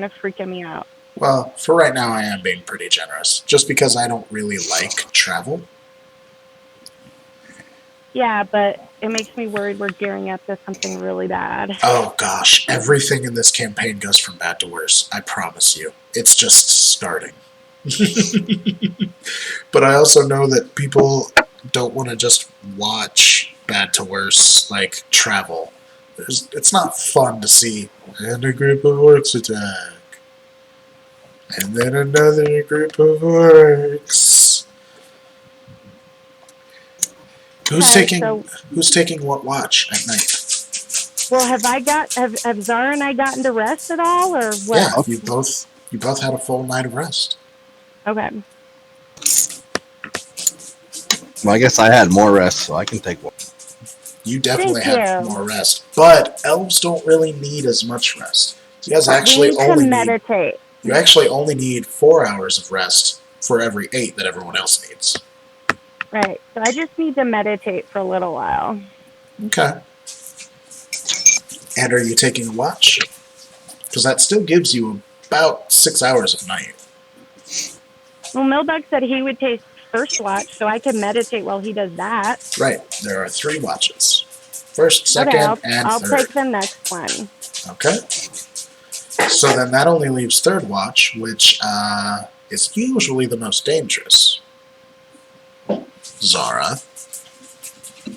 of freaking me out. Well, for right now, I am being pretty generous, just because I don't really like travel. Yeah, but it makes me worried we're gearing up to something really bad. Oh gosh, everything in this campaign goes from bad to worse. I promise you. It's just starting. But I also know that people don't want to just watch bad to worse, like travel. It's not fun to see, and a group of orcs attack, and then another group of orcs. Who's taking what watch at night? Well, have Zara and I gotten to rest at all, or what? Yeah, you both had a full night of rest. Okay. Well, I guess I had more rest, so I can take one. You definitely have more rest, but elves don't really need as much rest. You guys actually meditate. You actually only need 4 hours of rest for every 8 that everyone else needs. Right. So I just need to meditate for a little while. Okay. And are you taking a watch? Because that still gives you about 6 hours of night. Well, Millbug said he would take first watch, so I can meditate while he does that. Right. There are 3 watches. First, second, and I'll third. I'll take the next one. Okay. So then that only leaves third watch, which is usually the most dangerous. Zara.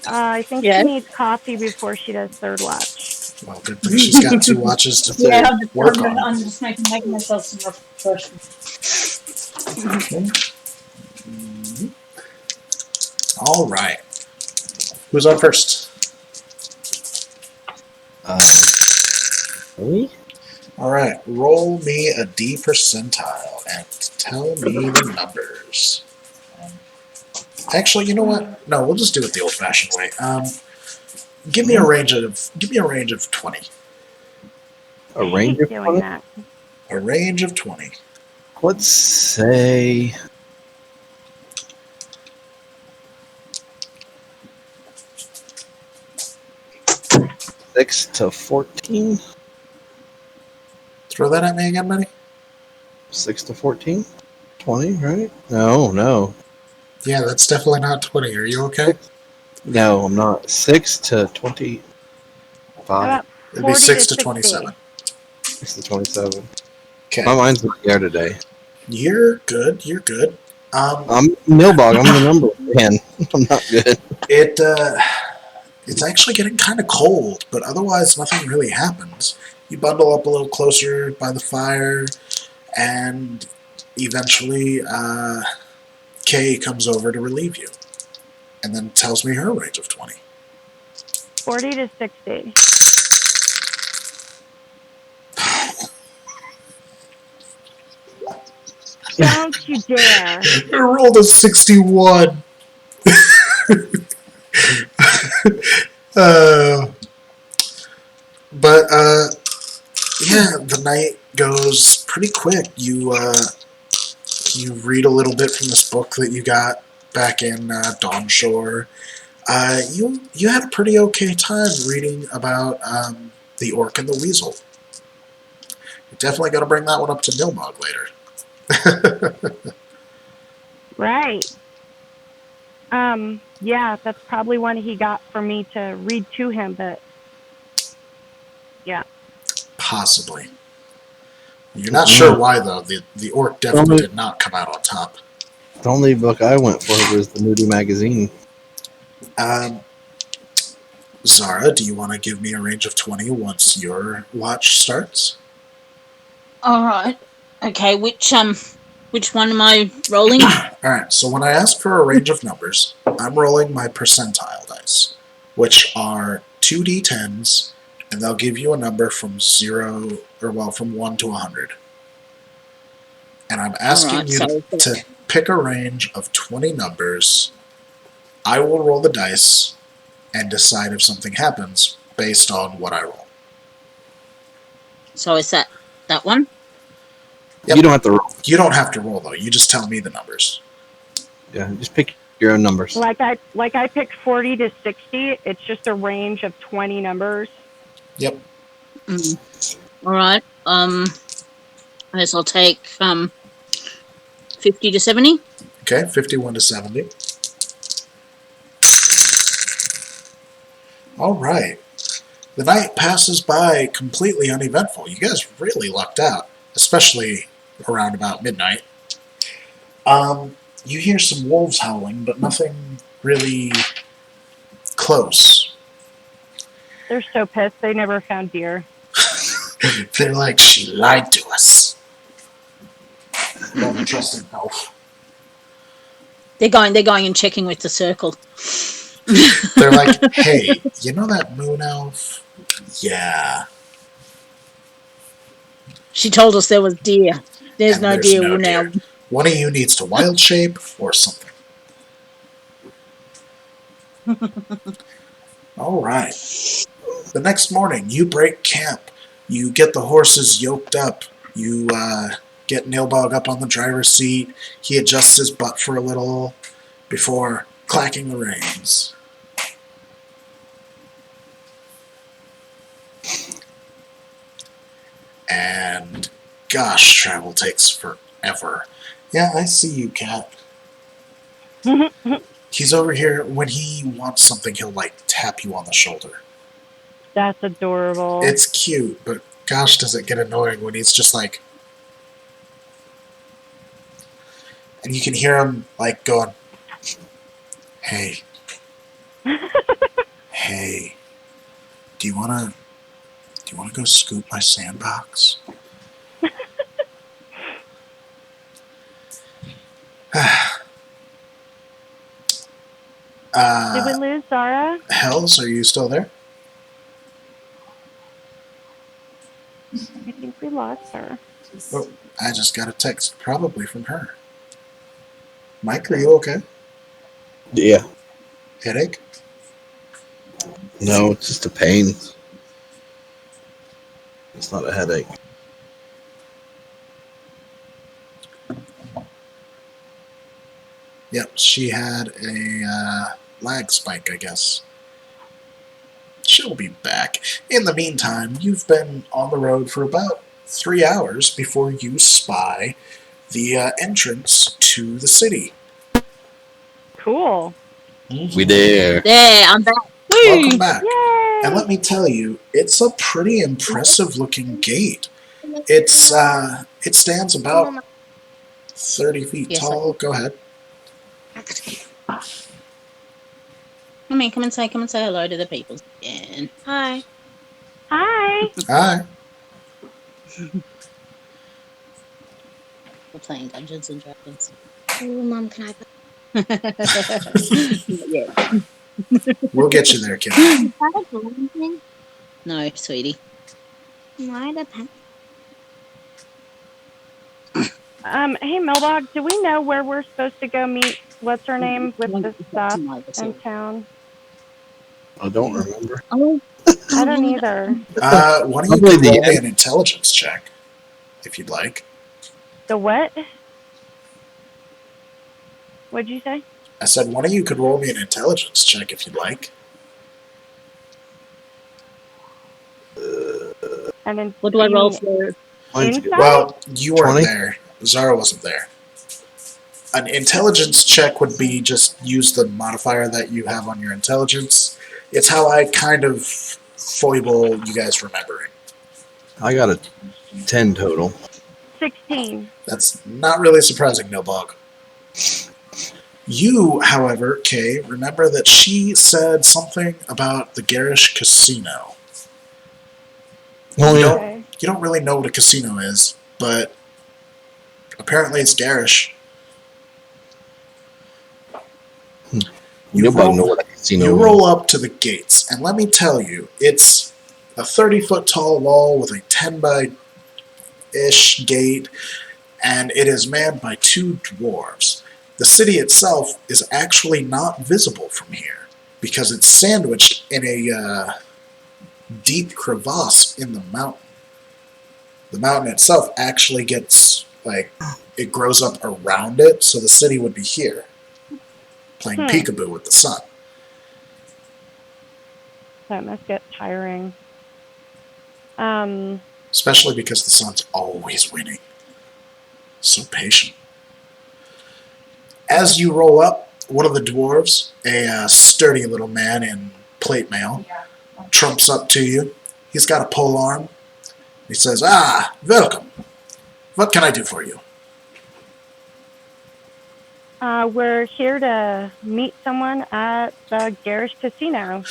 I think she needs coffee before she does third watch. Well, good thing she's got 2 watches to work on. I'm just making myself some refreshments. Okay. Mm-hmm. All right. Who's on first? Me? All right. Roll me a D percentile and tell me the numbers. Actually, you know what? No, we'll just do it the old-fashioned way. Give me a range of 20. A range of 20? A range of 20. Let's say 6 to 14. Throw that at me again, buddy. 6 to 14? 20, right? No. Yeah, that's definitely not 20. Are you okay? No, I'm not. 6 to 25. It'd be 6 to 27. 6 to 27. Okay. My mind's not there today. You're good. I'm Millbog. I'm the number man. I'm not good. It's actually getting kind of cold, but otherwise nothing really happens. You bundle up a little closer by the fire, and eventually Kay comes over to relieve you, and then tells me her range of 20. 40 to 60. Don't you dare. I rolled a 61. Yeah, the night goes pretty quick. You read a little bit from this book that you got back in Dawnshore. You had a pretty okay time reading about the orc and the weasel. You definitely got to bring that one up to Nilmog later. Right. Yeah, that's probably one he got for me to read to him, but yeah. Possibly. You're not sure why, though. The orc definitely did not come out on top. The only book I went for was the Moody magazine. Zara, do you want to give me a range of 20 once your watch starts? All right. Okay. Which one am I rolling? Alright, so when I ask for a range of numbers, I'm rolling my percentile dice, which are 2d10s, and they'll give you a number from from 1 to 100. And I'm asking you to pick a range of 20 numbers. I will roll the dice and decide if something happens based on what I roll. So is that one? Yep. You don't have to roll. You don't have to roll, though. You just tell me the numbers. Yeah, just pick your own numbers. Like I picked 40 to 60. It's just a range of 20 numbers. Yep. All right. I guess I'll take 50 to 70. Okay, 51 to 70. All right. The night passes by completely uneventful. You guys really lucked out, especially around about midnight. You hear some wolves howling, but nothing really close. They're so pissed they never found deer. They're like, she lied to us. Don't trust an elf. They're going and checking with the circle. They're like, hey, you know that moon elf? Yeah. She told us there was deer. There's And no there's deer no now. deer. One of you needs to wild shape or something. All right. The next morning, you break camp. You get the horses yoked up. You get Nailbog up on the driver's seat. He adjusts his butt for a little before clacking the reins. And gosh, travel takes forever. Yeah, I see you, Cat. He's over here. When he wants something, he'll like tap you on the shoulder. That's adorable. It's cute, but gosh, does it get annoying when he's just like... And you can hear him like going, hey, hey, do you wanna go scoop my sandbox? Did we lose Zara? Hells, are you still there? I think we lost her. Oh, I just got a text, probably from her. Mike, are you okay? Yeah. Headache? No, it's just a pain. It's not a headache. Yep, she had a lag spike, I guess. She'll be back. In the meantime, you've been on the road for about 3 hours before you spy the entrance to the city. Cool. We there. There, I'm back. Woo! Welcome back. Yay! And let me tell you, it's a pretty impressive looking gate. It stands about 30 feet Yes, tall. Go ahead. Come and say hello to the people. Yeah. Hi. Hi. Hi. We're playing Dungeons and Dragons. Oh, Mom, can I? Yeah. We'll get you there, kid. Is that a golden thing? No, sweetie. Why the pen? Hey, Milbog, do we know where we're supposed to go meet what's her name with the stuff in town? I don't remember. Oh, I don't either. Why don't you Probably could the roll me end. an intelligence check, if you'd like. The what? What'd you say? I said, one of you could roll me an intelligence check, if you'd like. And then what do I roll for? Mine's good. Inside? Well, you weren't 20? there. Zara wasn't there. An intelligence check would be just use the modifier that you have on your intelligence. It's how I kind of foible you guys remembering. I got a 10 total. 16. That's not really surprising, Nilbog. You, however, Kay, remember that she said something about the Garish Casino. Oh, You yeah. don't- Okay. You don't really know what a casino is, but apparently it's garish. Nobody know what a casino You is. roll up to the gates, and let me tell you, it's a 30-foot tall wall with a 10 by ish gate, and it is manned by 2 dwarves. The city itself is actually not visible from here because it's sandwiched in a deep crevasse in the mountain. The mountain itself actually gets, like, it grows up around it, so the city would be here, playing peekaboo with the sun. That must get tiring. Especially because the sun's always winning. So patient. As you roll up, one of the dwarves, a sturdy little man in plate mail, trumps up to you. He's got a pole arm. He says, "Ah, welcome. What can I do for you?" We're here to meet someone at the Garish Casino.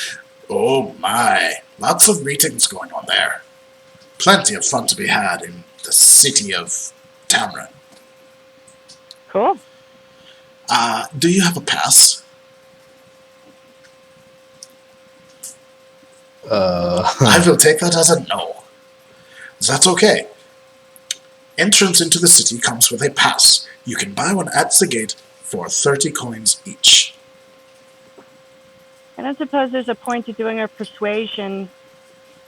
Oh my, lots of meetings going on there. Plenty of fun to be had in the city of Tamron. Cool. Do you have a pass? I will take that as a no. That's okay. Entrance into the city comes with a pass. You can buy one at the gate for 30 coins each. I don't suppose there's a point to doing a persuasion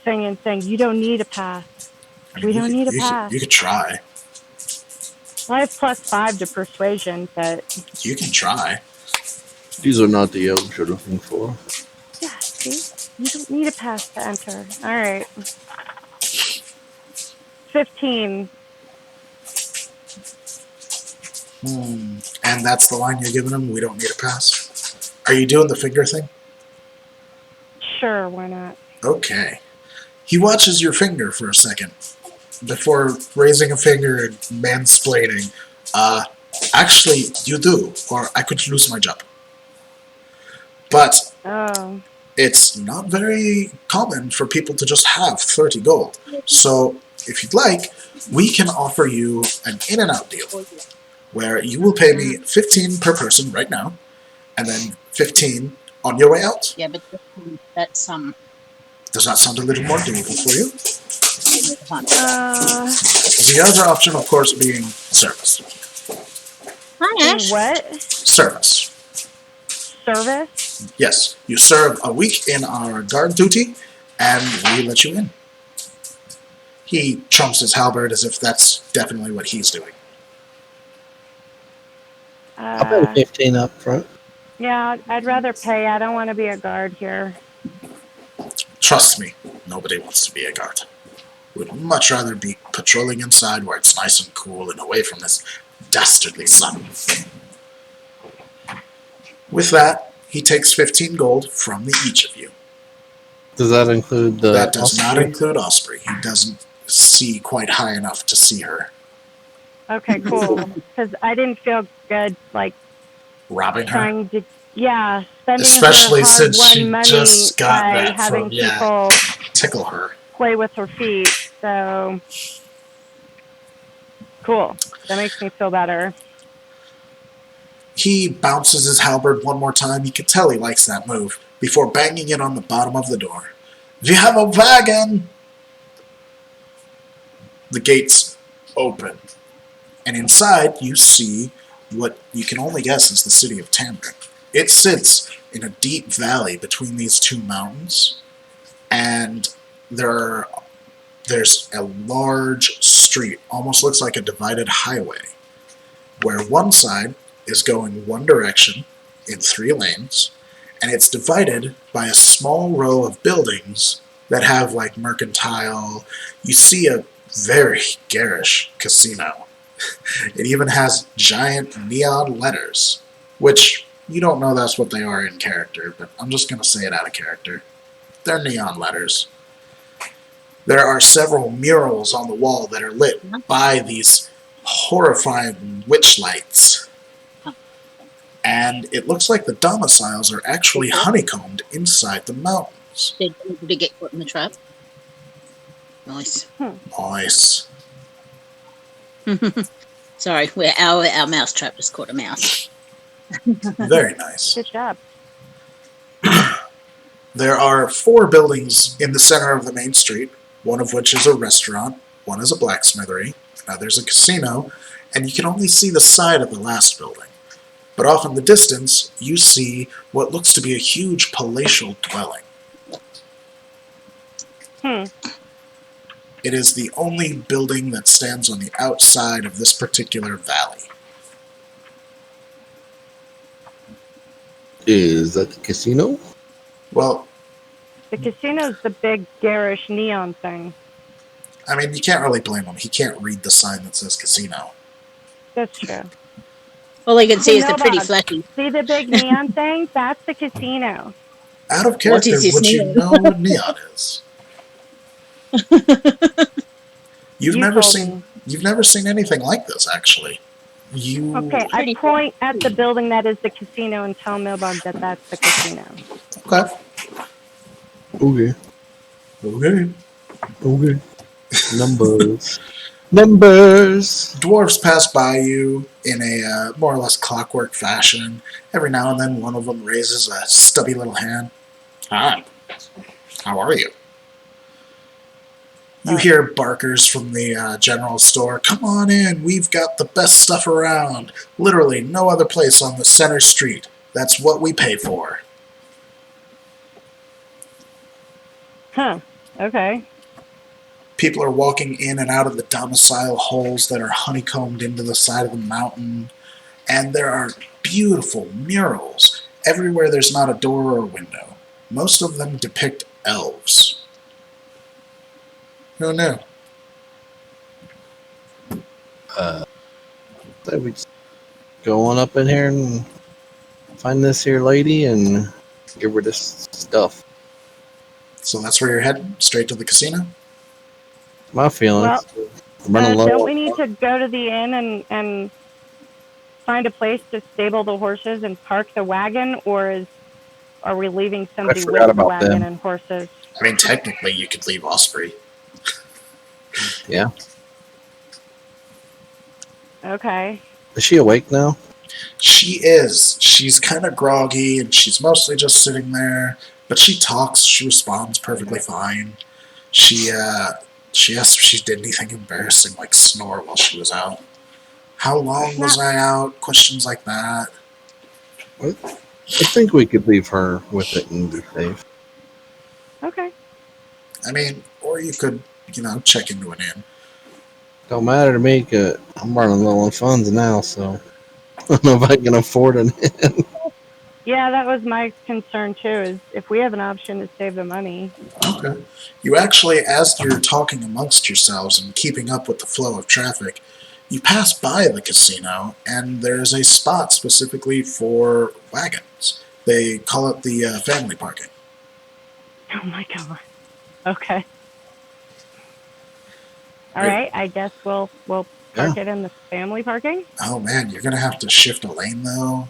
thing and saying, you don't need a pass. We don't need a pass. You could try. Well, I have +5 to persuasion, but... You can try. These are not the elves you're looking for. Yeah, see? You don't need a pass to enter. All right. 15. And that's the line you're giving him? We don't need a pass? Are you doing the finger thing? Sure, why not? Okay. He watches your finger for a second before raising a finger and mansplaining. Actually, you do, or I could lose my job. But it's not very common for people to just have 30 gold. So, if you'd like, we can offer you an in-and-out deal, where you will pay me 15 per person right now, and then 15 on your way out. Yeah, but that's Does that sound a little more doable for you? Uh, The other option, of course, being service. Hi, Ash. what? Service. Service? Yes, you serve a week in our guard duty, and we let you in. He trumps his halberd as if that's definitely what he's doing. I'll pay 15 up front. Yeah, I'd rather pay. I don't want to be a guard here. Trust me, nobody wants to be a guard. We'd much rather be patrolling inside where it's nice and cool and away from this dastardly sun. With that, he takes 15 gold from each of you. Does that include the... That does not Osprey? include Osprey. He doesn't see quite high enough to see her. Okay, cool. Because I didn't feel good, like, Robbing her? trying to... Yeah, spending Especially her since hard-won she money just got by that having from, yeah, people tickle her. play with her feet. So, cool. That makes me feel better. He bounces his halberd one more time. You can tell he likes that move before banging it on the bottom of the door. We have a wagon! The gates open, and inside you see what you can only guess is the city of Tamron. It sits in a deep valley between these two mountains, and there's a large street, almost looks like a divided highway, where one side is going one direction in 3 lanes, and it's divided by a small row of buildings that have like mercantile. You see a very garish casino. It even has giant neon letters, which you don't know that's what they are in character, but I'm just going to say it out of character. They're neon letters. There are several murals on the wall that are lit by these horrifying witch lights. And it looks like the domiciles are actually honeycombed inside the mountains. Did he get caught in the trap? Nice. Nice. Sorry, our mouse trap just caught a mouse. Very nice. Good job. There are 4 buildings in the center of the main street, one of which is a restaurant, one is a blacksmithery, another's a casino, and you can only see the side of the last building. But off in the distance, you see what looks to be a huge palatial dwelling. It is the only building that stands on the outside of this particular valley. Is that the casino? Well, The casino's the big garish neon thing. I mean, you can't really blame him. He can't read the sign that says casino. That's true. All they can see Hey, is the pretty Mailbox. flashy. See the big neon thing? That's the casino. Out of What character, is this would you neon? know what neon is? You've You never told seen me. you've never seen anything like this, actually. You Okay, I Pretty point at the building that is the casino and tell Mailbog that that's the casino. okay? Okay. Okay. Okay. Numbers. Numbers. Dwarves pass by you in a more or less clockwork fashion. Every now and then, one of them raises a stubby little hand. Hi, how are you? You hear barkers from the general store. Come on in, we've got the best stuff around. Literally no other place on the center street. That's what we pay for. Huh. Okay. People are walking in and out of the domicile holes that are honeycombed into the side of the mountain. And there are beautiful murals everywhere there's not a door or a window. Most of them depict elves. Who knew? So we just go on up in here and find this here lady and give her this stuff. So that's where you're heading? Straight to the casino? My feelings. Well, Running low. don't we need to go to the inn and find a place to stable the horses and park the wagon, or are we leaving somebody forgot with the about wagon them. and horses? I mean, technically, you could leave Osprey. Yeah. Okay. Is she awake now? She is. She's kind of groggy, and she's mostly just sitting there. But she talks. She responds perfectly fine. She asked if she did anything embarrassing, like snore while she was out. How long was I out? Questions like that. I think we could leave her with it and be safe. Okay. I mean, or you could, check into an inn. Don't matter to me, 'cause I'm running low on funds now, so I don't know if I can afford an inn. Yeah, that was my concern too, is if we have an option to save the money. Okay. You actually, as you're talking amongst yourselves and keeping up with the flow of traffic, you pass by the casino, and there's a spot specifically for wagons. They call it the family parking. Oh my god. Okay. All Right. right, I guess we'll park it in the family parking. Oh man, you're gonna have to shift a lane though.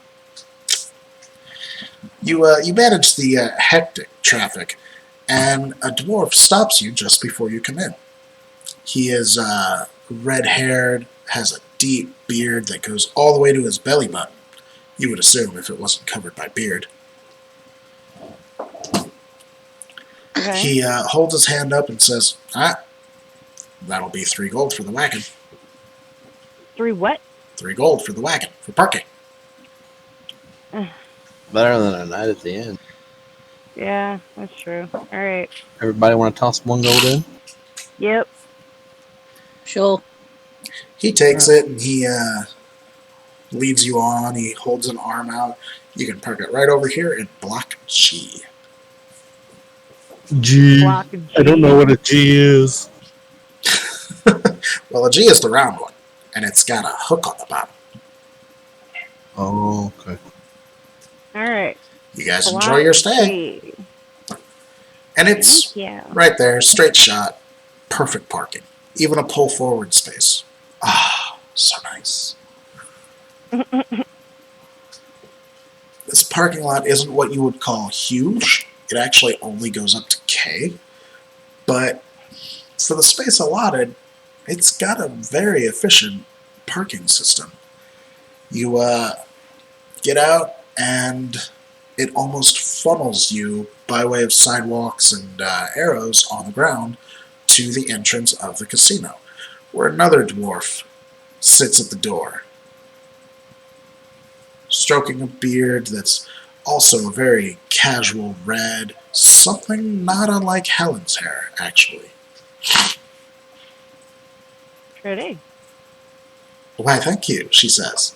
You manage the hectic traffic, and a dwarf stops you just before you come in. He is red-haired, has a deep beard that goes all the way to his belly button. You would assume if it wasn't covered by beard. Okay. He holds his hand up and says, that'll be 3 gold for the wagon. 3 what? 3 gold for the wagon, for parking. Better than a night at the end. Yeah, that's true. All right. Everybody want to toss 1 gold in? Yep. Sure. He takes it and he leads you on. He holds an arm out. You can park it right over here in block G. G. Block G. I don't know what a G is. Well, a G is the round one, and it's got a hook on the bottom. Oh, okay. All right. You guys Block enjoy your stay. G. And it's Yeah. right there, straight shot, perfect parking. Even a pull forward space. Ah, so nice. This parking lot isn't what you would call huge. It actually only goes up to K. But for the space allotted, it's got a very efficient parking system. You get out, and it almost funnels you by way of sidewalks and arrows on the ground to the entrance of the casino, where another dwarf sits at the door, stroking a beard that's also a very casual red, something not unlike Helen's hair, actually. Pretty. Why, thank you, she says.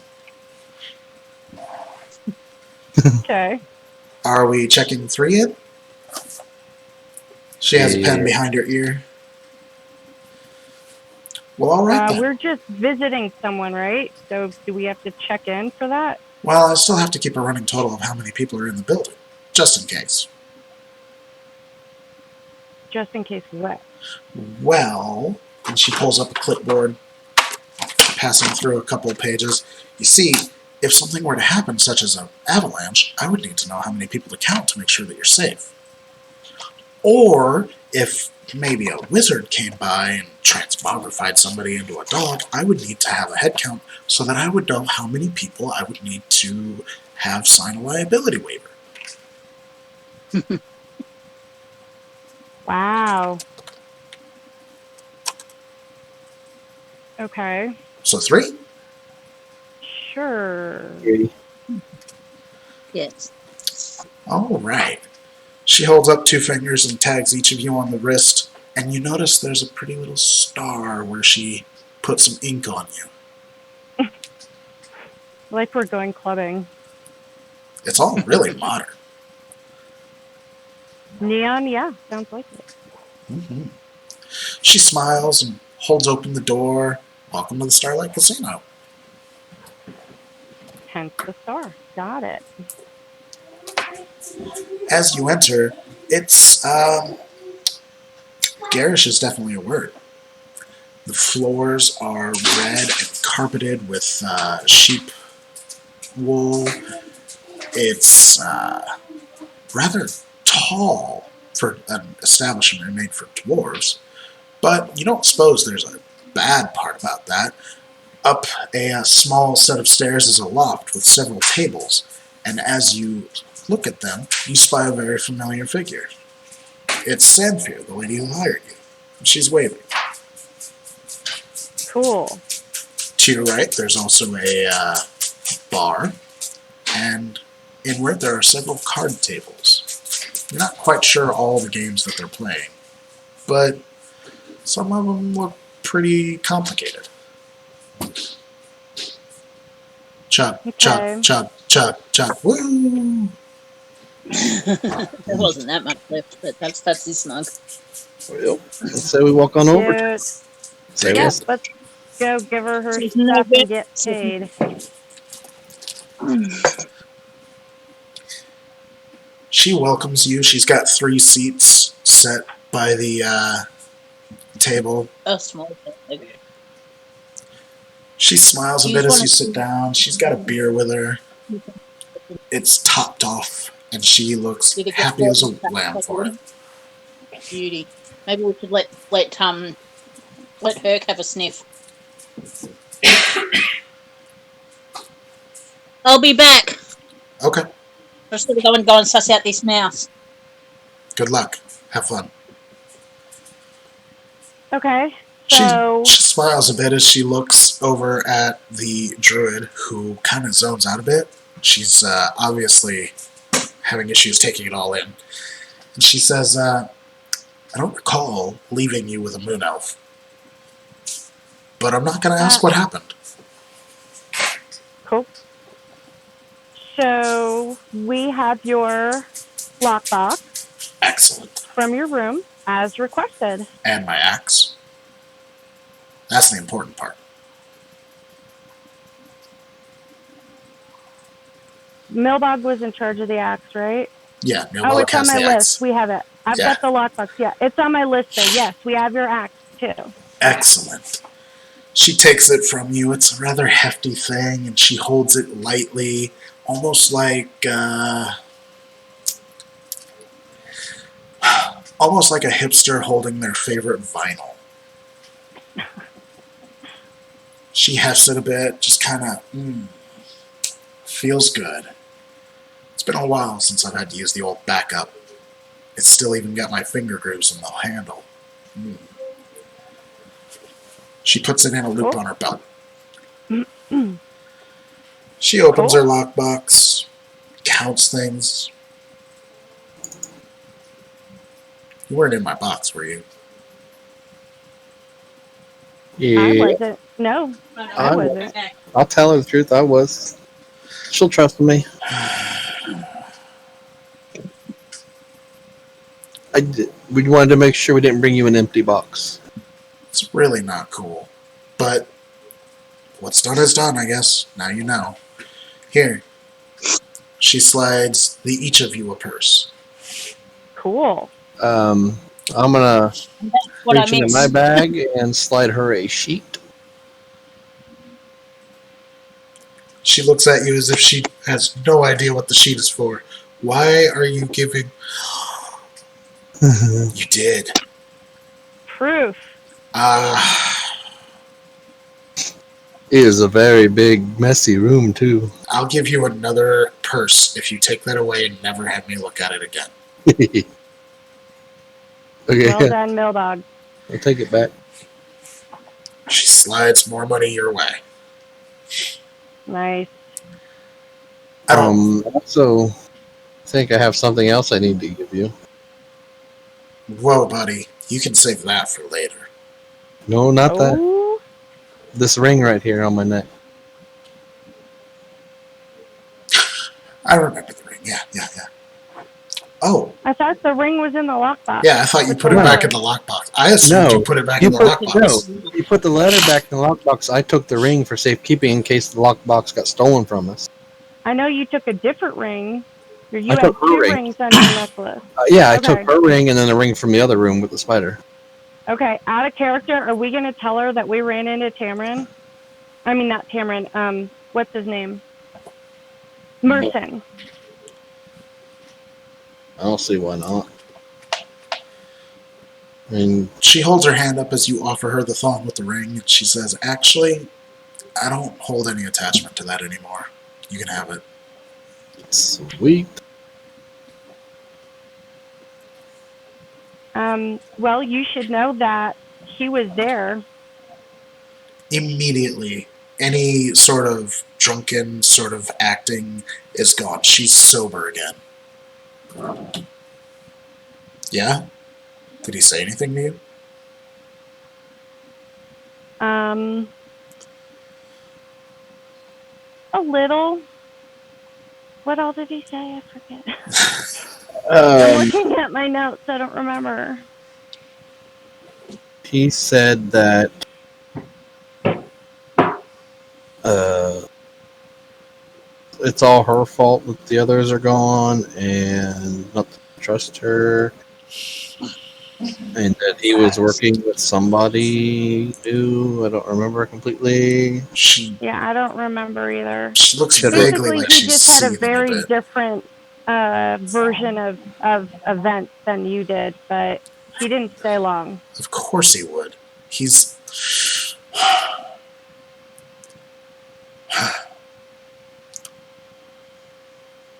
Okay. Are we checking 3 in? She has a pen Yeah. behind her ear. Well, all right then. We're just visiting someone, right? So do we have to check in for that? Well, I still have to keep a running total of how many people are in the building, just in case. Just in case what? Well, and she pulls up a clipboard, passing through a couple of pages. You see, if something were to happen, such as an avalanche, I would need to know how many people to count to make sure that you're safe. Or if maybe a wizard came by and transmogrified somebody into a dog, I would need to have a head count so that I would know how many people I would need to have sign a liability waiver. Wow. Okay. So 3? Sure. Yes. All right. She holds up 2 fingers and tags each of you on the wrist, and you notice there's a pretty little star where she put some ink on you. Like we're going clubbing. It's all really modern. Neon, yeah, sounds like it. Mm-hmm. She smiles and holds open the door. Welcome to the Starlight Casino. Hence the star. Got it. As you enter, it's garish is definitely a word. The floors are red and carpeted with sheep wool. It's rather tall for an establishment made for dwarves, but you don't suppose there's a bad part about that. Up a small set of stairs is a loft with several tables, and as you look at them, you spy a very familiar figure. It's Sanfir, the lady who hired you. She's waving. Cool. To your right, there's also a bar, and inward there are several card tables. You're not quite sure all the games that they're playing, but some of them look pretty complicated. Chug, Okay. chug, chug, chug, chug, woo! There wasn't that much left, but that's his snug. Well, let's say we walk on over. Dude, Say yep, listen. let's go give her her She's no stuff and good. get paid. She welcomes you. She's got 3 seats set by the table. A small thing. She smiles a bit as you sit down. She's got a beer with her. It's topped off, and she looks Did it get happy as a cold? lamb for it. Beauty. Maybe we should let Herc have a sniff. I'll be back. Okay, I'm just gonna go and suss out this mouse. good luck. Have fun. Okay. She So, smiles a bit as she looks over at the druid, who kind of zones out a bit. She's obviously having issues taking it all in. And she says, I don't recall leaving you with a moon elf. But I'm not going to ask what happened. cool. So, we have your lockbox Excellent. from your room as requested. And my axe. That's the important part. Milbog was in charge of the axe, right? Yeah, Oh, Milbog it's on has my the list. axe. We have it. I've Yeah. got the lockbox. Yeah, it's on my list. Though. Yes, we have your axe too. Excellent. She takes it from you. It's a rather hefty thing, and she holds it lightly, almost like almost like a hipster holding their favorite vinyl. She hefts it a bit, just kind of feels good. It's been a while since I've had to use the old backup. It's still even got my finger grooves in the handle. She puts it in a loop Cool. on her belt. She opens Cool. her lockbox, counts things. You weren't in my box, were you? I Yeah, wasn't. No, I wasn't. I'll tell her the truth. I was. She'll trust me. We wanted to make sure we didn't bring you an empty box. It's really not cool. But what's done is done, I guess. Now you know. Here. She slides each of you a purse. Cool. I'm gonna What I reach into missed. my bag and slide her a sheet. She looks at you as if she has no idea what the sheet is for. Why are you giving... You did. Proof. It is a very big, messy room too. I'll give you another purse if you take that away and never have me look at it again. Okay, Well done, Mildog. I'll take it back. She slides more money your way. Nice. I don't... Also, I think I have something else I need to give you. Whoa, buddy. You can save that for later. No, not that. Oh, This ring right here on my neck. I remember the ring. Yeah. Oh, I thought the ring was in the lockbox. yeah, I thought you put it back in the lockbox. I assumed you put it back in the lockbox. No, you put the letter back in the lockbox. I took the ring for safekeeping in case the lockbox got stolen from us. I know you took a different ring. You I had took her two ring. rings on your necklace. Yeah, I Okay. took her ring and then a ring from the other room with the spider. Okay, out of character, are we going to tell her that we ran into Tamron? I mean, not Tamron. What's his name? Merson. I don't see why not. I mean, She holds her hand up as you offer her the thong with the ring, and she says, "Actually, I don't hold any attachment to that anymore. You can have it." sweet. Well, you should know that he was there. Immediately, any sort of drunken sort of acting is gone. She's sober again. Yeah? Did he say anything to you? A little. What all did he say? I forget. I'm looking at my notes. I don't remember. He said that it's all her fault that the others are gone and not to trust her, and that he was working with somebody new. I don't remember completely. Yeah, I don't remember either. She looks Should've- vaguely Basically, like he she's just had a seething very bit. different version of events than you did, but he didn't stay long. Of course he would. He's...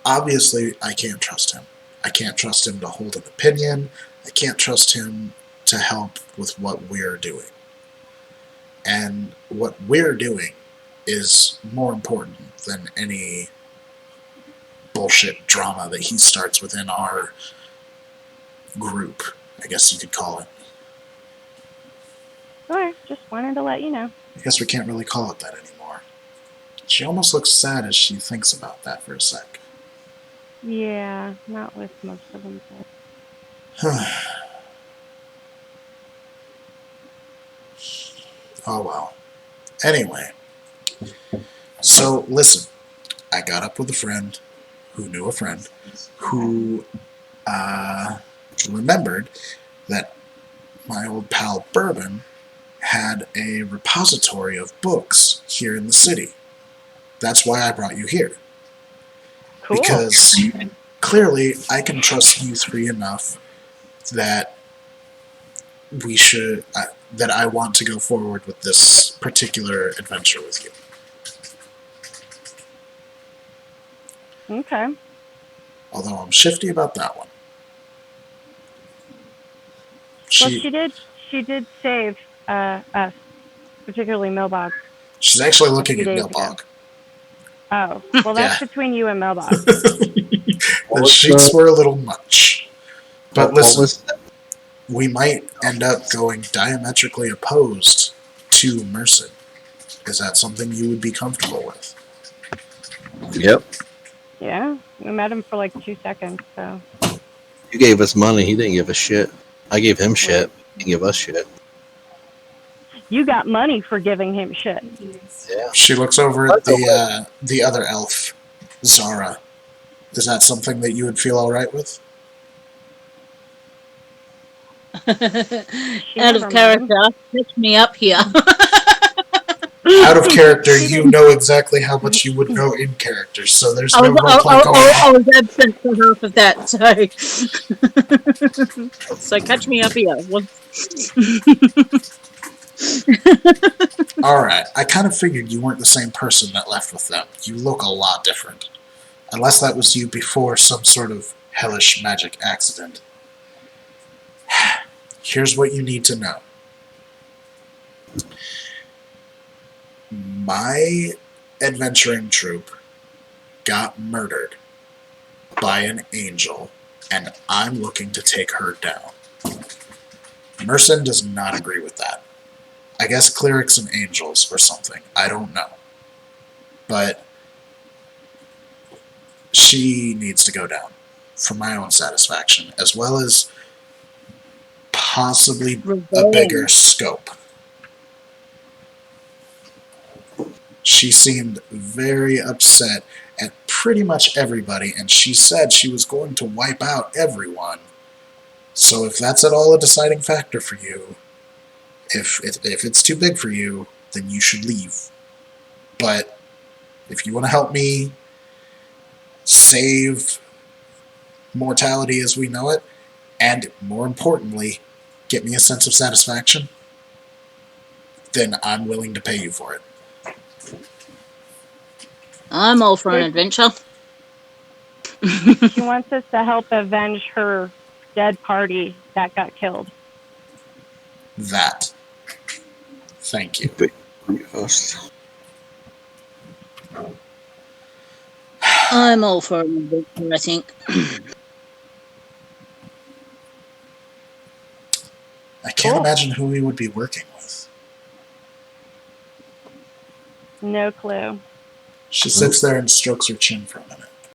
Obviously, I can't trust him. I can't trust him to hold an opinion. I can't trust him to help with what we're doing. And what we're doing is more important than any bullshit drama that he starts within our group, I guess you could call it. Sure, just wanted to let you know. I guess we can't really call it that anymore. She almost looks sad as she thinks about that for a sec. Yeah, not with most of them. Oh well. Anyway, so listen, I got up with a friend who knew a friend who remembered that my old pal Bourbon had a repository of books here in the city. That's why I brought you here. Cool. Because clearly I can trust you three enough that we should, that I want to go forward with this particular adventure with you. Okay. Although I'm shifty about that one. Well, she did save us, particularly Milbog. She's actually looking few at days Milbog. Oh, well, that's Yeah. between you and Milbog. The sheets were a little much. But listen, that? we might end up going diametrically opposed to Merson. Is that something you would be comfortable with? Yep. Yeah, we met him for like 2 seconds, so. He gave us money. He didn't give us shit. I gave him shit. He didn't give us shit. You got money for giving him shit. Yeah. She looks over at the other elf, Zara. Is that something that you would feel all right with? Out of character, catch me up here. Out of character, you know exactly how much you would know in character, so there's no roleplay going I on. was absent for half of that, so so catch me up here. Alright, I kind of figured you weren't the same person that left with them. You look a lot different. Unless that was you before some sort of hellish magic accident. Here's what you need to know. My adventuring troupe got murdered by an angel, and I'm looking to take her down. Merson does not agree with that. I guess clerics and angels or something. I don't know. But she needs to go down for my own satisfaction, as well as possibly a bigger scope. She seemed very upset at pretty much everybody, and she said she was going to wipe out everyone. So if that's at all a deciding factor for you, if it's too big for you, then you should leave. But if you want to help me save mortality as we know it, and more importantly, get me a sense of satisfaction, then I'm willing to pay you for it. I'm all for an adventure. She wants us to help avenge her dead party that got killed. That. Thank you. I'm all for an adventure, I think. I can't imagine who we would be working with. No clue. She sits there and strokes her chin for a minute.